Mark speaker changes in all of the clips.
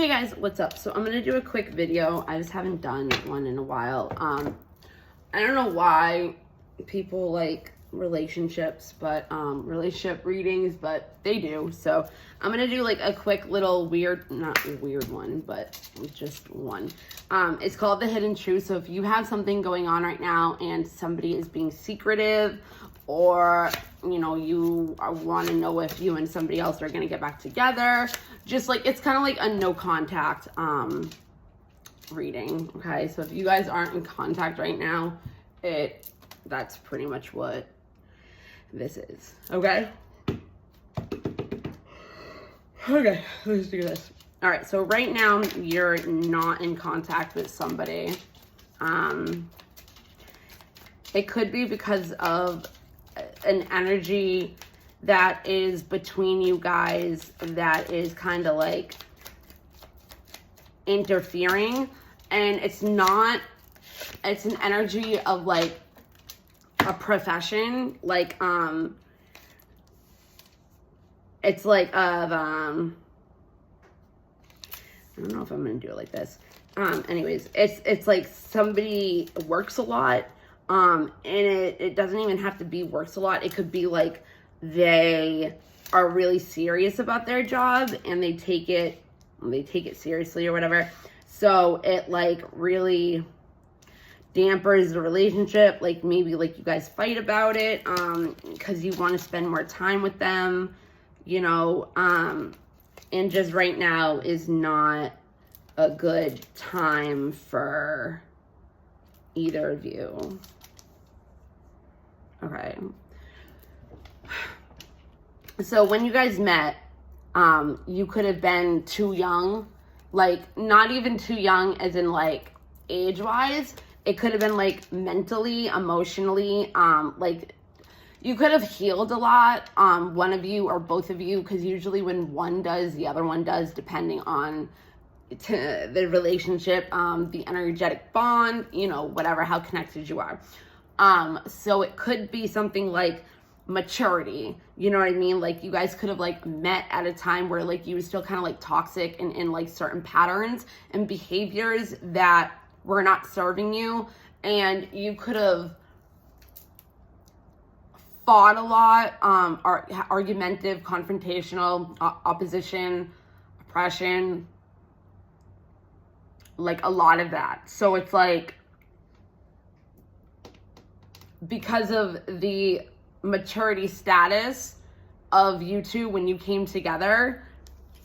Speaker 1: Hey guys, what's up? So I'm gonna do a quick video. I just haven't done one in a while. I don't know why people like relationships, but relationship readings, but they do. So I'm gonna do like a quick little not weird one, but just one. It's called The Hidden Truth. So if you have something going on right now and somebody is being secretive, or you know, you want to know if you and somebody else are going to get back together, just like, it's kind of like a no contact reading. Okay, so if you guys aren't in contact right now, that's pretty much what this is. Okay, let's do this. All right, so right now you're not in contact with somebody. It could be because of an energy that is between you guys that is kind of like interfering, and it's an energy of like a profession, like it's like of I don't know if I'm gonna do it like this. Anyways, it's like somebody works a lot. And it doesn't even have to be works a lot. It could be like they are really serious about their job and they take it seriously or whatever. So it like really dampers the relationship. Like maybe like you guys fight about it because you want to spend more time with them, you know, and just right now is not a good time for either of you. Okay. So when you guys met, you could have been too young, like not even too young as in like age-wise. It could have been like mentally, emotionally, like you could have healed a lot, one of you or both of you, because usually when one does, the other one does, depending on the relationship, the energetic bond, you know, whatever, how connected you are. So it could be something like maturity, you know what I mean? Like you guys could have like met at a time where like you were still kind of like toxic and in like certain patterns and behaviors that were not serving you, and you could have fought a lot, argumentative, confrontational, opposition, oppression, like a lot of that. So it's like, because of the maturity status of you two when you came together,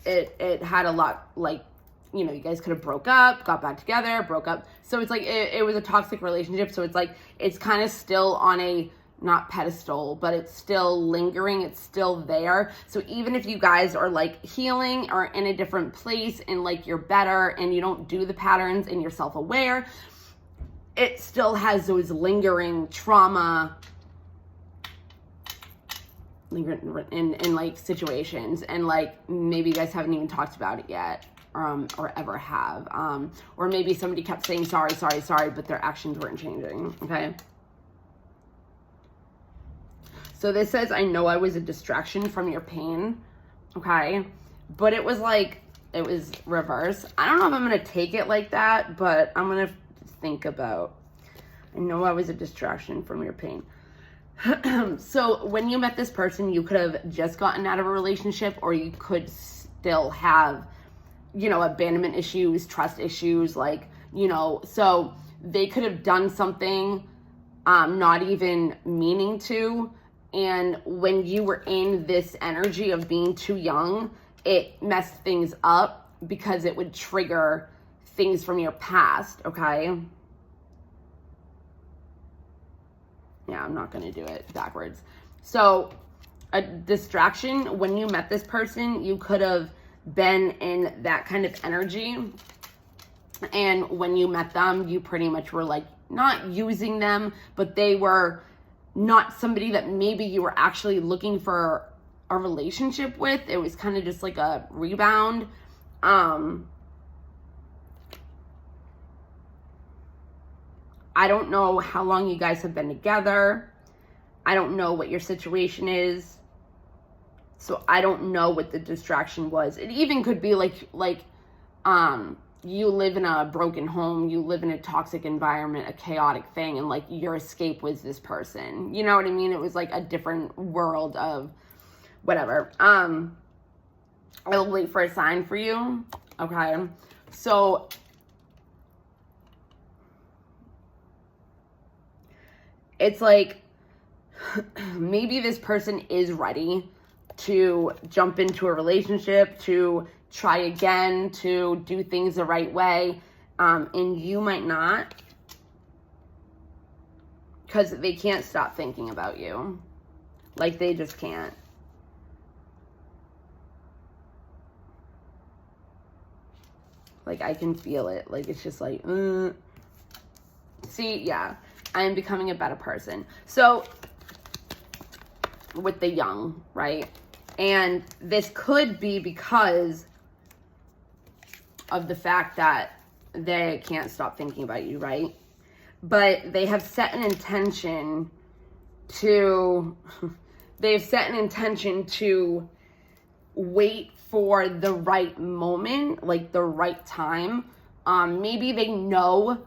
Speaker 1: it had a lot, like, you know, you guys could have broke up, got back together, broke up. So it's like, it was a toxic relationship. So it's like, it's kind of still on a, not pedestal, but it's still lingering. It's still there. So even if you guys are like healing or in a different place and like you're better and you don't do the patterns and you're self-aware, it still has those lingering trauma in like situations, and like maybe you guys haven't even talked about it yet, or ever have, or maybe somebody kept saying sorry, but their actions weren't changing. Okay, so this says, I know I was a distraction from your pain. Okay, but it was like, it was reverse. I don't know if I'm gonna take it like that, but I'm gonna think about, I know I was a distraction from your pain. So when you met this person, you could have just gotten out of a relationship, or you could still have, you know, abandonment issues, trust issues, like, you know, so they could have done something, not even meaning to. And when you were in this energy of being too young, it messed things up because it would trigger things from your past. Okay. Yeah, I'm not going to do it backwards. So a distraction, when you met this person, you could have been in that kind of energy. And when you met them, you pretty much were like not using them, but they were not somebody that maybe you were actually looking for a relationship with. It was kind of just like a rebound. I don't know how long you guys have been together. I don't know what your situation is. So I don't know what the distraction was. It even could be like you live in a broken home, you live in a toxic environment, a chaotic thing, and like your escape was this person. You know what I mean? It was like a different world of whatever. I'll wait for a sign for you. Okay. So it's like maybe this person is ready to jump into a relationship, to try again, to do things the right way, and you might not, because they can't stop thinking about you. Like, they just can't. Like, I can feel it. Like, it's just like, See, yeah, I am becoming a better person. So, with the young, right? And this could be because of the fact that they can't stop thinking about you, right? But they have set an intention to, wait for the right moment, like the right time. Maybe they know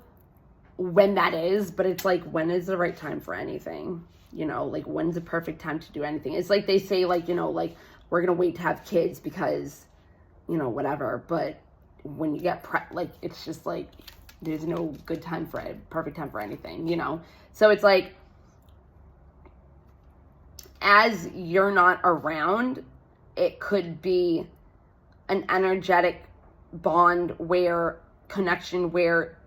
Speaker 1: when that is, but it's like, when is the right time for anything? You know, like, when's the perfect time to do anything? It's like they say, like, you know, like, we're gonna wait to have kids because, you know, whatever. But when you get like, it's just like, there's no good time for it, perfect time for anything, you know? So it's like, as you're not around, it could be an energetic bond connection where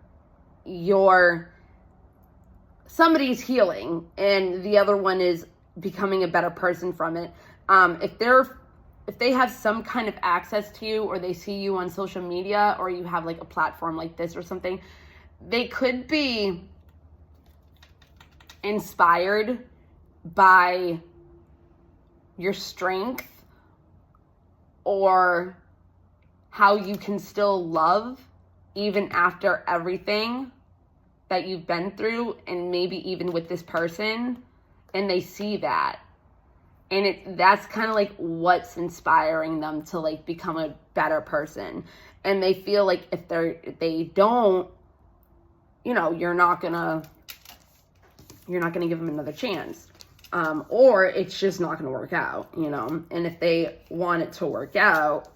Speaker 1: somebody's healing and the other one is becoming a better person from it. If they have some kind of access to you, or they see you on social media, or you have like a platform like this or something, they could be inspired by your strength or how you can still love even after everything that you've been through, and maybe even with this person, and they see that. And that's kind of like what's inspiring them to like become a better person. And they feel like if they don't, you know, you're not gonna give them another chance. Or it's just not gonna work out, you know. And if they want it to work out,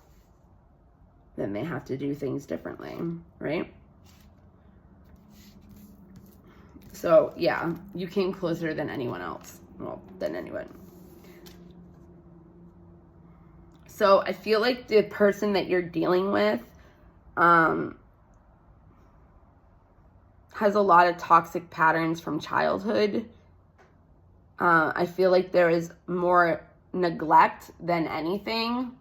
Speaker 1: then they have to do things differently, right? So yeah, you came closer than anyone else. Well, than anyone. So I feel like the person that you're dealing with has a lot of toxic patterns from childhood. I feel like there is more neglect than anything.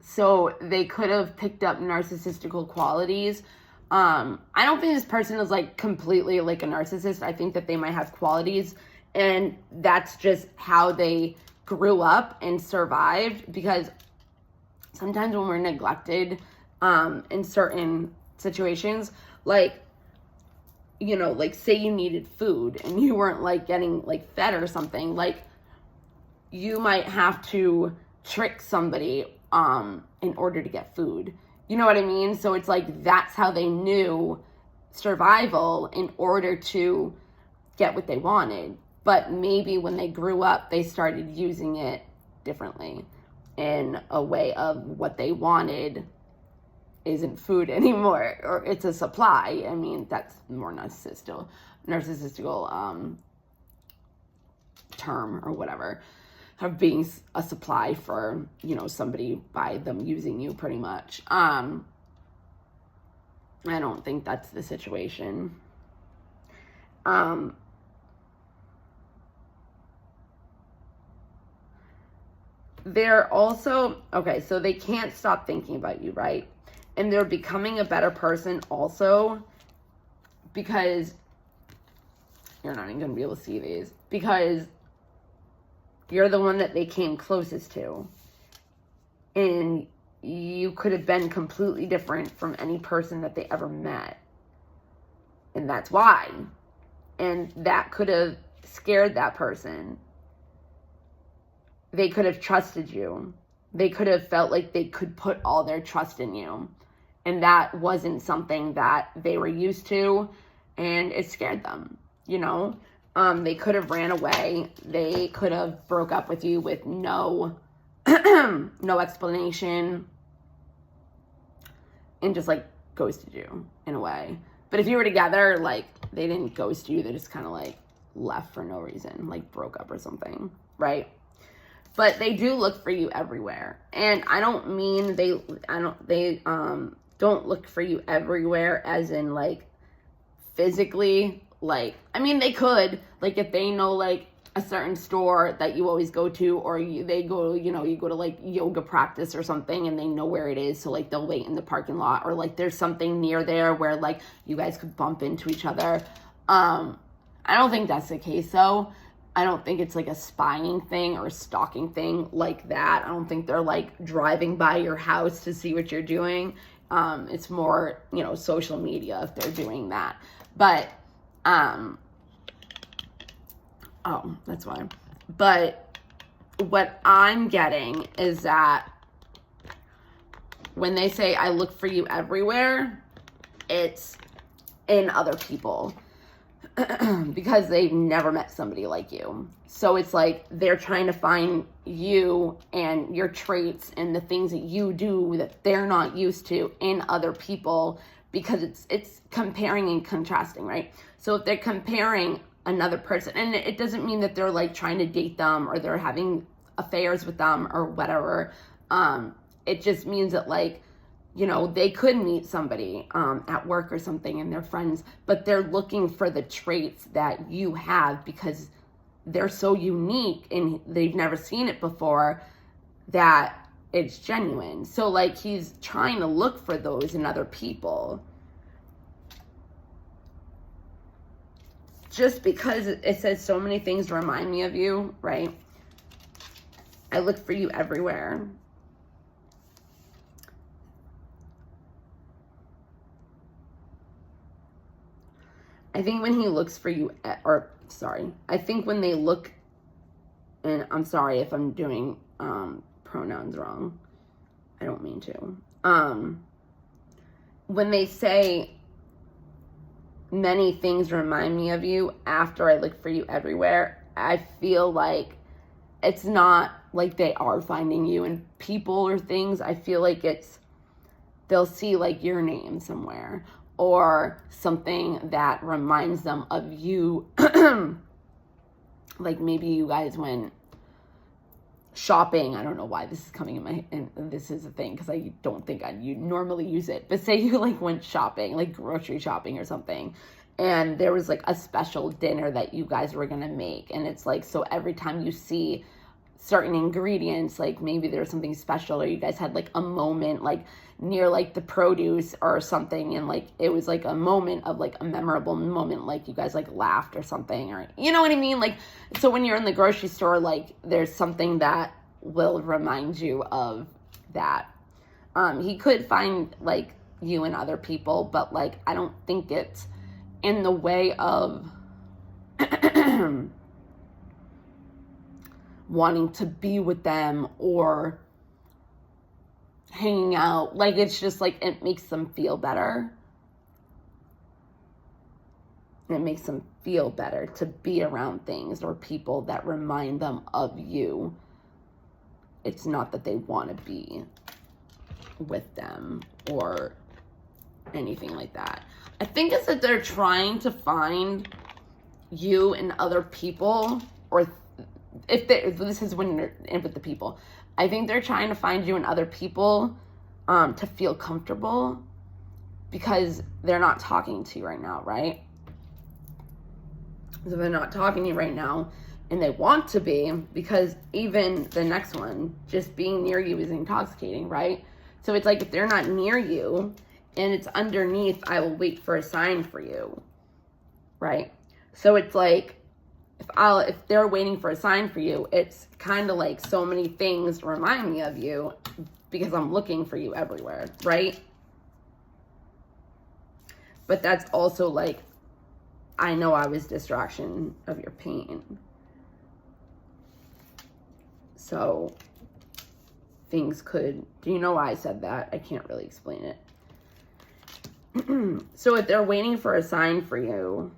Speaker 1: So they could have picked up narcissistical qualities. I don't think this person is like completely like a narcissist. I think that they might have qualities, and that's just how they grew up and survived. Because sometimes when we're neglected in certain situations, like, you know, like say you needed food and you weren't like getting like fed or something, like you might have to trick somebody in order to get food. You know what I mean? So it's like, that's how they knew survival in order to get what they wanted. But maybe when they grew up, they started using it differently, in a way of what they wanted isn't food anymore, or it's a supply. I mean, that's more narcissistical term or whatever, of being a supply for, you know, somebody by them using you pretty much. I don't think that's the situation. They're also, okay, so they can't stop thinking about you, right? And they're becoming a better person also, because you're not even going to be able to see these, because you're the one that they came closest to. And you could have been completely different from any person that they ever met. And that's why. And that could have scared that person. They could have trusted you. they could have felt like they could put all their trust in you. And that wasn't something that they were used to, and it scared them, you know? They could have ran away. They could have broke up with you with no explanation, and just like ghosted you in a way. But if you were together, like, they didn't ghost you. They just kind of like left for no reason, like broke up or something, right? But they do look for you everywhere. And I don't mean they don't look for you everywhere as in like physically. Like, I mean, they could, like, if they know like a certain store that you always go to, or they go, you know, you go to like yoga practice or something and they know where it is, so like they'll wait in the parking lot, or like there's something near there where like you guys could bump into each other. I don't think that's the case though. I don't think it's like a spying thing or a stalking thing like that. I don't think they're like driving by your house to see what you're doing. It's more, you know, social media if they're doing that. But oh, that's why. But what I'm getting is that when they say I look for you everywhere, it's in other people because they've never met somebody like you. So it's like they're trying to find you and your traits and the things that you do that they're not used to in other people, because it's comparing and contrasting, right? So if they're comparing another person, and it doesn't mean that they're like trying to date them or they're having affairs with them or whatever. It just means that, like, you know, they could meet somebody at work or something and they're friends, but they're looking for the traits that you have because they're so unique and they've never seen it before that it's genuine. So like he's trying to look for those in other people. Just because it says so many things remind me of you, right? I look for you everywhere. I think when he looks for you, I think when they look, and I'm sorry if I'm doing pronouns wrong. I don't mean to. When they say many things remind me of you after I look for you everywhere, I feel like it's not like they are finding you in people or things. I feel like they'll see like your name somewhere or something that reminds them of you. Like maybe you guys went shopping. I don't know why this is coming and this is a thing because I don't think you normally use it, but say you like went shopping, like grocery shopping or something, and there was like a special dinner that you guys were gonna make, and it's like, so every time you see certain ingredients, like maybe there's something special, or you guys had like a moment like near like the produce or something, and like it was like a moment of like a memorable moment, like you guys like laughed or something, or you know what I mean? Like, so when you're in the grocery store, like there's something that will remind you of that. He could find like you and other people, but like I don't think it's in the way of wanting to be with them or hanging out. Like, it's just like it makes them feel better. It makes them feel better to be around things or people that remind them of you. It's not that they want to be with them or anything like that. I think it's that they're trying to find you and other people, or this is when you're in with the people. I think they're trying to find you and other people to feel comfortable because they're not talking to you right now, right? So they're not talking to you right now, and they want to be, because even the next one, just being near you is intoxicating, right? So it's like if they're not near you and it's underneath, I will wait for a sign for you, right? So it's like if they're waiting for a sign for you, it's kind of like so many things remind me of you because I'm looking for you everywhere, right? But that's also like, I know I was distraction of your pain. So things could, do you know why I said that? I can't really explain it. So if they're waiting for a sign for you,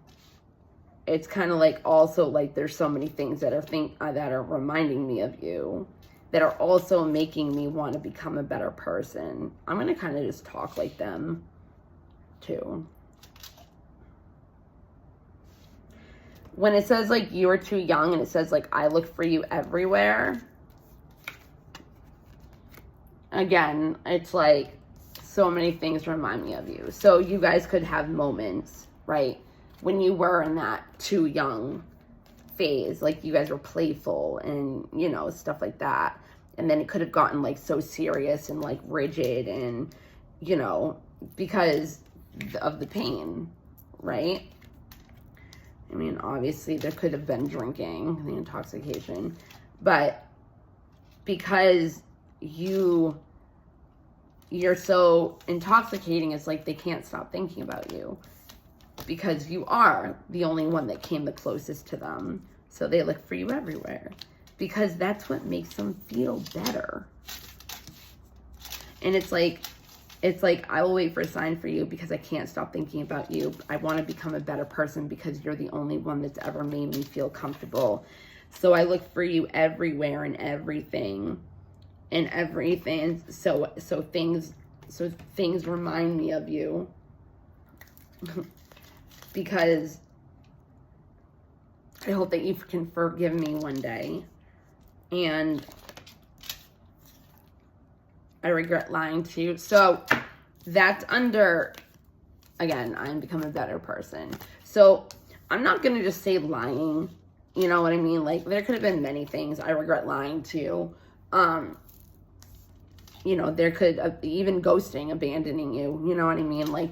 Speaker 1: it's kind of like also like there's so many things that are reminding me of you that are also making me want to become a better person. I'm going to kind of just talk like them too. When it says like you are too young and it says like I look for you everywhere, again, it's like so many things remind me of you. So you guys could have moments, right, when you were in that too young phase, like you guys were playful and, you know, stuff like that. And then it could have gotten like so serious and like rigid and, you know, because of the pain, right? I mean, obviously there could have been drinking, the intoxication, but because you're so intoxicating, it's like they can't stop thinking about you because you are the only one that came the closest to them. So they look for you everywhere because that's what makes them feel better. And it's like, I will wait for a sign for you because I can't stop thinking about you. I want to become a better person because you're the only one that's ever made me feel comfortable. So I look for you everywhere and everything. And everything. So things remind me of you. Because I hope that you can forgive me one day. And I regret lying to you. So that's under, again, I'm becoming a better person. So I'm not going to just say lying. You know what I mean? Like, there could have been many things I regret lying to. You know, there could even ghosting, abandoning you. You know what I mean? Like,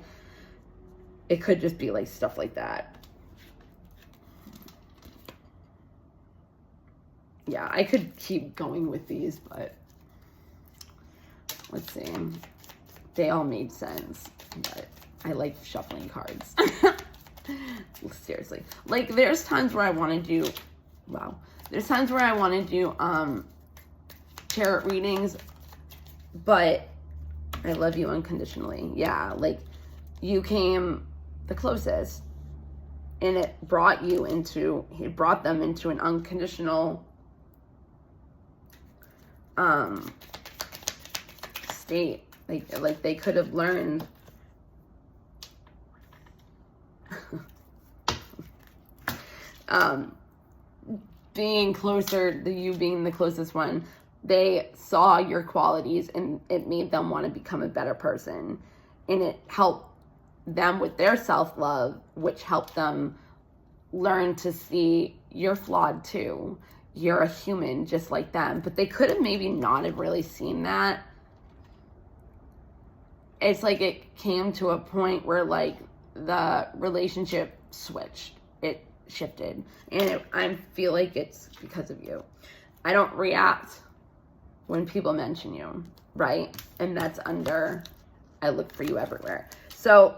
Speaker 1: it could just be like stuff like that. Yeah, I could keep going with these, but let's see. They all made sense, but I like shuffling cards. Seriously. Like, there's times where I want to do, there's times where I want to do tarot readings, but I love you unconditionally. Yeah, like, you came the closest, and it brought them into an unconditional state. Like they could have learned being closer, you being the closest one, they saw your qualities and it made them want to become a better person, and it helped them with their self-love, which helped them learn to see you're flawed too. You're a human just like them. But they could have maybe not have really seen that. It's like it came to a point where like the relationship switched. It shifted. And I feel like it's because of you. I don't react when people mention you, right? And that's under, I look for you everywhere. So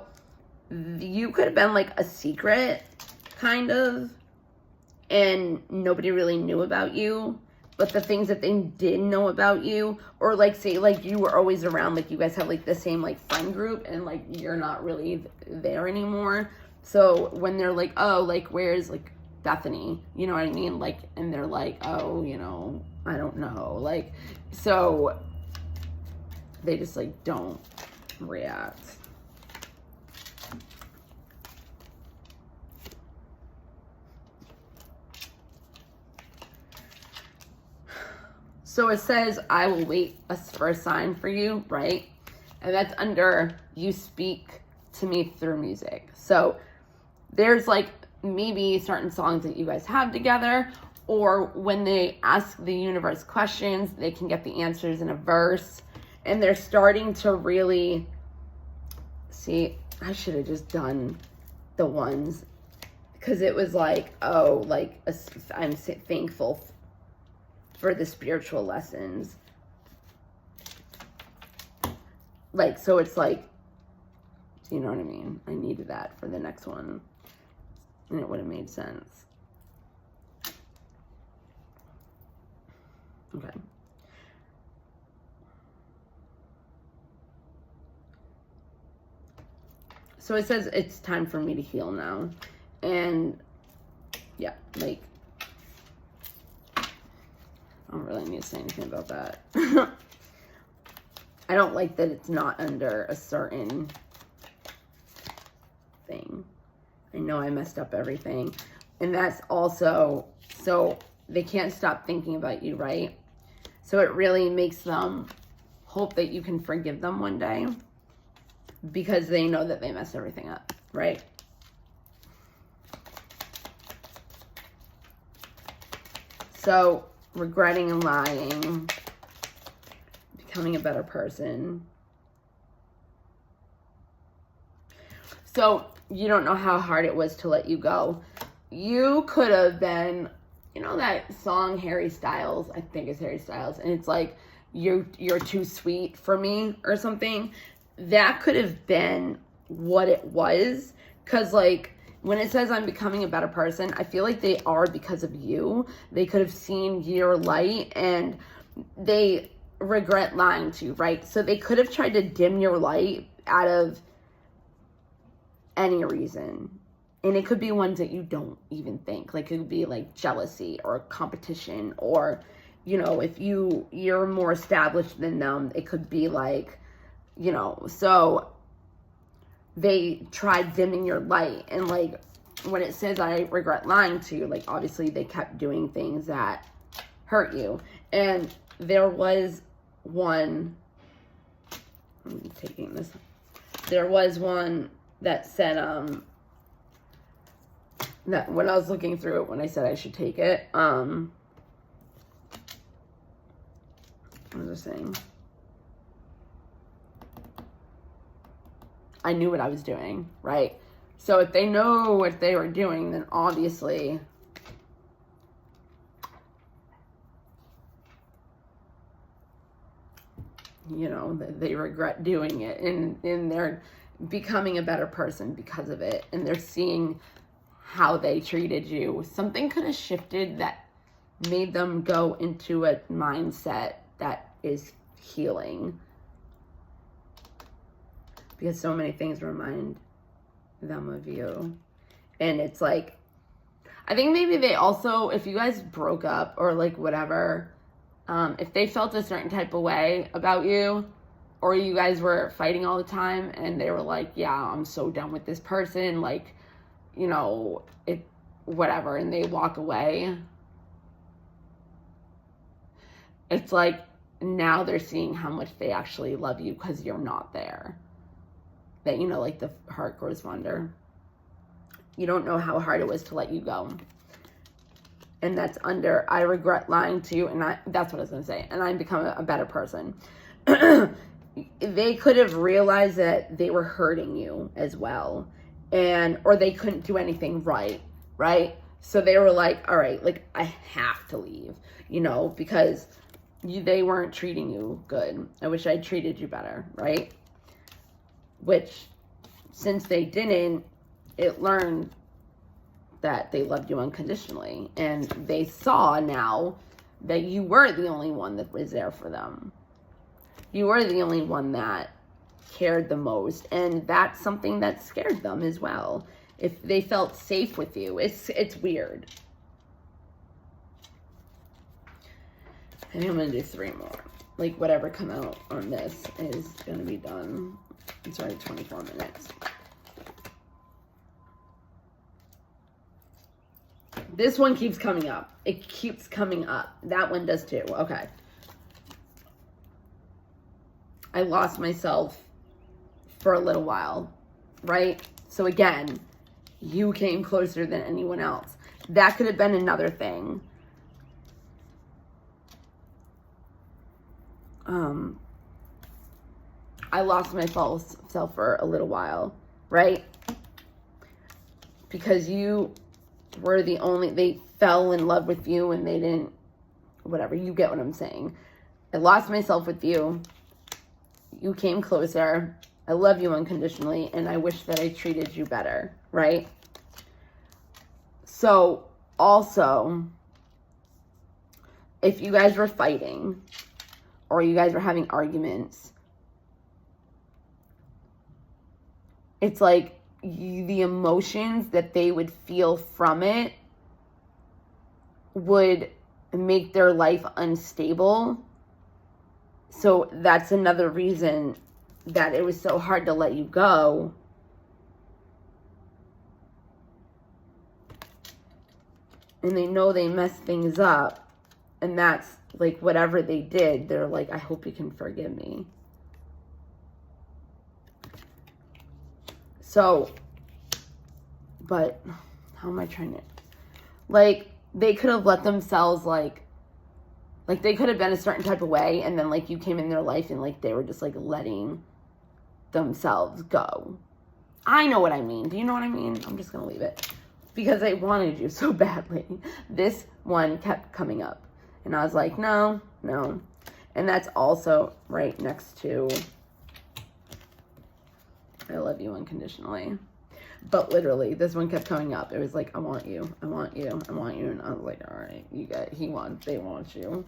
Speaker 1: you could have been like a secret, kind of, and nobody really knew about you. But the things that they did know about you, or like say like you were always around, like you guys have like the same like friend group, and like you're not really there anymore. So when they're like, oh, like where's like Bethany, you know what I mean? Like, and they're like, oh, you know, I don't know, like, so they just like don't react. So it says, I will wait for a sign for you, right? And that's under, you speak to me through music. So there's like maybe certain songs that you guys have together, or when they ask the universe questions, they can get the answers in a verse. And they're starting to really, see, I should have just done the ones, because it was like, oh, like, I'm thankful for the spiritual lessons. Like, so it's like, you know what I mean? I needed that for the next one, and it would have made sense. Okay. So it says it's time for me to heal now. And yeah, like, I don't really need to say anything about that. I don't like that it's not under a certain thing. I know I messed up everything. And that's also, so they can't stop thinking about you, right? So it really makes them hope that you can forgive them one day because they know that they messed everything up, right? So regretting and lying, becoming a better person. So you don't know how hard it was to let you go. You could have been, you know that song Harry Styles, I think it's Harry Styles, and it's like, you're too sweet for me or something. That could have been what it was. Because like, when it says I'm becoming a better person, I feel like they are because of you. They could have seen your light and they regret lying to you, right? So they could have tried to dim your light out of any reason. And it could be ones that you don't even think. Like, it could be like jealousy or competition, or, you know, if you're more established than them, it could be like, you know, so they tried dimming your light. And like, when it says I regret lying to you, like, obviously they kept doing things that hurt you. And there was one, I'm taking this, there was one that said, that when I was looking through it, when I said I should take it, what was I saying? I knew what I was doing, right? So if they know what they were doing, then obviously you know, they regret doing it, and they're becoming a better person because of it, and they're seeing how they treated you. Something could have shifted that made them go into a mindset that is healing, because so many things remind them of you. And it's like, I think maybe they also, if you guys broke up or like whatever, if they felt a certain type of way about you, or you guys were fighting all the time and they were like, yeah, I'm so done with this person, like, you know, it, whatever, and they walk away, it's like, now they're seeing how much they actually love you because you're not there. That, you know, like the heart grows fonder. You don't know how hard it was to let you go. And that's under, I regret lying to you, and that's what I was going to say, and I'm becoming a better person. They could have realized that they were hurting you as well, or they couldn't do anything right? So they were like, all right, like, I have to leave, you know, because they weren't treating you good. I wish I treated you better, right? Which, since they didn't, it learned that they loved you unconditionally, and they saw now that you were the only one that was there for them. You were the only one that cared the most, and that's something that scared them as well. If they felt safe with you, it's weird. I think I'm gonna do 3 more. Like, whatever come out on this is gonna be done. It's already 24 minutes. This one keeps coming up. It keeps coming up. That one does too. Okay. I lost myself for a little while, right? So again, you came closer than anyone else. That could have been another thing. I lost myself for a little while, right? Because you were the only, they fell in love with you and they didn't, whatever, you get what I'm saying. I lost myself with you. You came closer. I love you unconditionally, and I wish that I treated you better, right? So, also, if you guys were fighting or you guys were having arguments, it's like the emotions that they would feel from it would make their life unstable. So that's another reason that it was so hard to let you go. And they know they messed things up. And that's like whatever they did, they're like, I hope you can forgive me. So, but how am I trying to, like, they could have let themselves, like they could have been a certain type of way, and then, like, you came in their life, and, like, they were just, like, letting themselves go. I know what I mean. Do you know what I mean? I'm just going to leave it. Because I wanted you so badly. This one kept coming up. And I was like, no. And that's also right next to I love you unconditionally. But literally, this one kept coming up. It was like, I want you. And I was like, all right, they want you.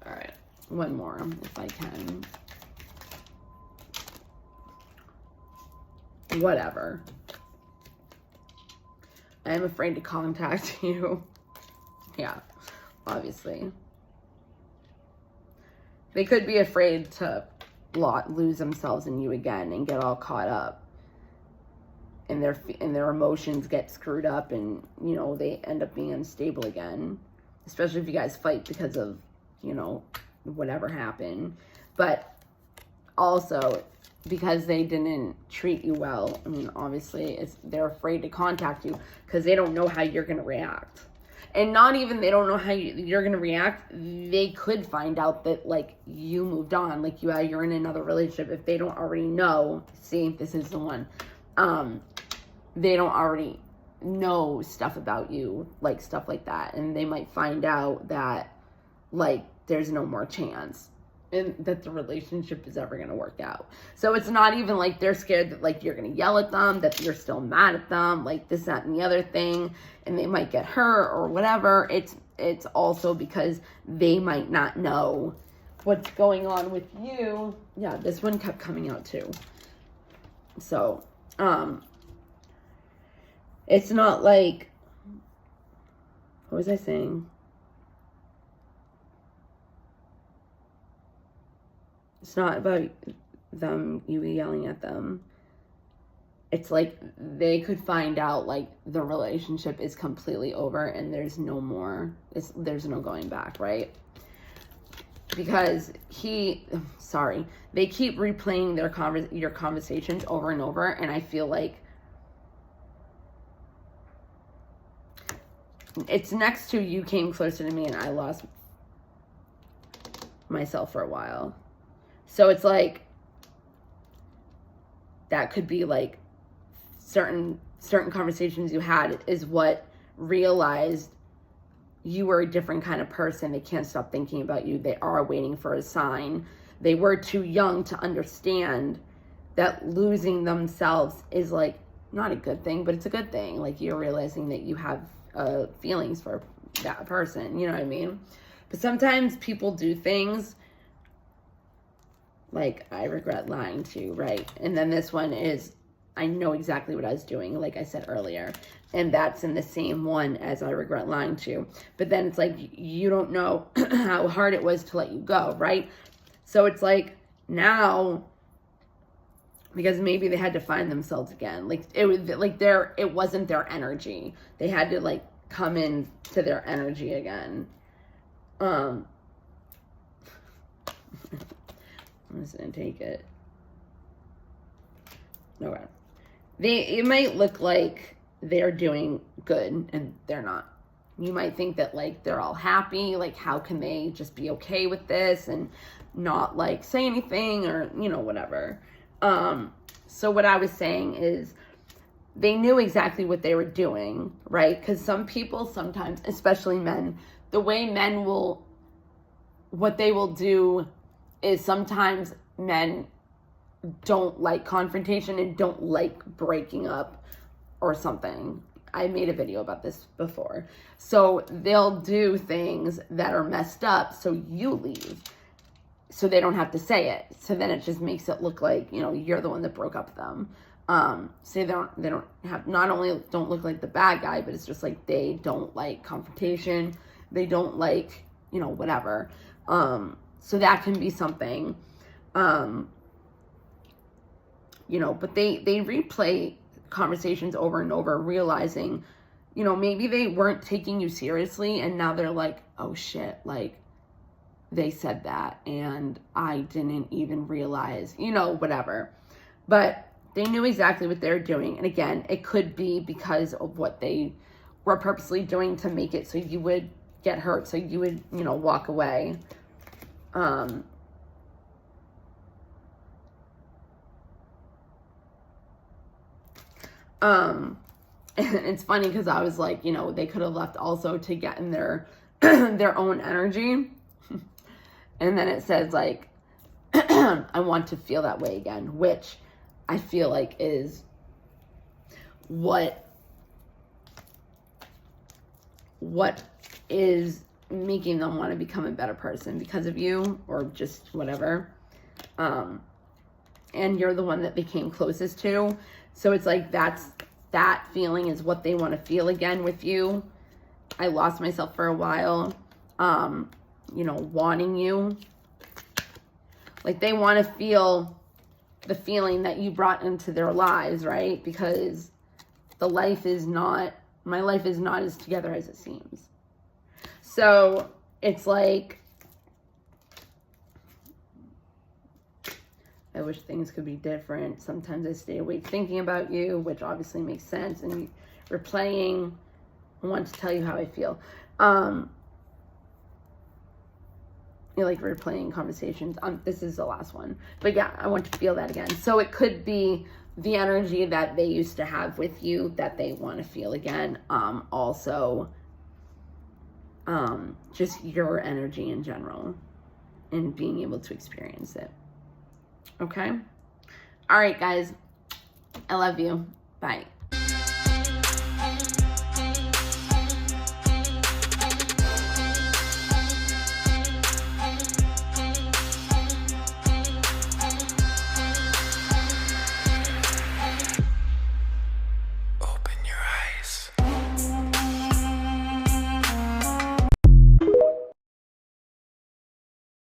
Speaker 1: All right, one more if I can. Whatever. I am afraid to contact you. Yeah, obviously. They could be afraid to lose themselves in you again and get all caught up. And their emotions get screwed up, and, you know, they end up being unstable again. Especially if you guys fight because of, you know, whatever happened. But also, because they didn't treat you well, I mean, obviously, they're afraid to contact you because they don't know how you're going to react. And not even they don't know how you're going to react. They could find out that, like, you moved on. Like, you're in another relationship. If they don't already know, see, this is the one. They don't already know stuff about you, like, stuff like that. And they might find out that, like, there's no more chance and that the relationship is ever going to work out. So it's not even like they're scared that, like, you're going to yell at them, that you're still mad at them, like this, that, and the other thing, and they might get hurt or whatever. It's also because they might not know what's going on with you. Yeah, this one kept coming out too. So, it's not like, what was I saying? It's not about you yelling at them. It's like they could find out, like, the relationship is completely over and there's no more, there's no going back, right? Because they keep replaying your conversations over and over, and I feel like it's next to you came closer to me and I lost myself for a while. So it's like, that could be like certain conversations you had is what realized you were a different kind of person. They can't stop thinking about you. They are waiting for a sign. They were too young to understand that losing themselves is, like, not a good thing, but it's a good thing. Like, you're realizing that you have feelings for that person, you know what I mean? But sometimes people do things like, I regret lying to you, right? And then this one is, I know exactly what I was doing, like I said earlier, and that's in the same one as I regret lying to you. But then it's like, you don't know how hard it was to let you go, right? So it's like, now, because maybe they had to find themselves again. Like, it was like it wasn't their energy. They had to, like, come in to their energy again. I'm just gonna take it. Okay. It might look like they're doing good and they're not. You might think that, like, they're all happy. Like, how can they just be okay with this and not, like, say anything or, you know, whatever. So what I was saying is they knew exactly what they were doing, right? Because some people sometimes, especially men, the way men what they will do is sometimes men don't like confrontation and don't like breaking up or something. I made a video about this before. So they'll do things that are messed up so you leave, so they don't have to say it. So then it just makes it look like, you know, you're the one that broke up with them. Say they don't have, not only don't look like the bad guy, but it's just like they don't like confrontation. They don't like, you know, whatever. So that can be something. You know, but they replay conversations over and over, realizing, you know, maybe they weren't taking you seriously, and now they're like, oh shit, like, they said that, and I didn't even realize, you know, whatever. But they knew exactly what they were doing. And again, it could be because of what they were purposely doing to make it so you would get hurt, so you would, you know, walk away. It's funny because I was like, you know, they could have left also to get in their their own energy. And then it says like, I want to feel that way again, which I feel like is what is making them want to become a better person because of you, or just whatever. And you're the one that became closest to. So it's like that feeling is what they want to feel again with you. I lost myself for a while, you know, wanting you. Like they want to feel the feeling that you brought into their lives, right? Because my life is not as together as it seems. So it's like, I wish things could be different. Sometimes I stay awake thinking about you, which obviously makes sense. And replaying, I want to tell you how I feel. You're like replaying conversations. This is the last one. But yeah, I want to feel that again. So it could be the energy that they used to have with you that they want to feel again. Also, just your energy in general and being able to experience it. Okay? All right, guys. I love you. Bye.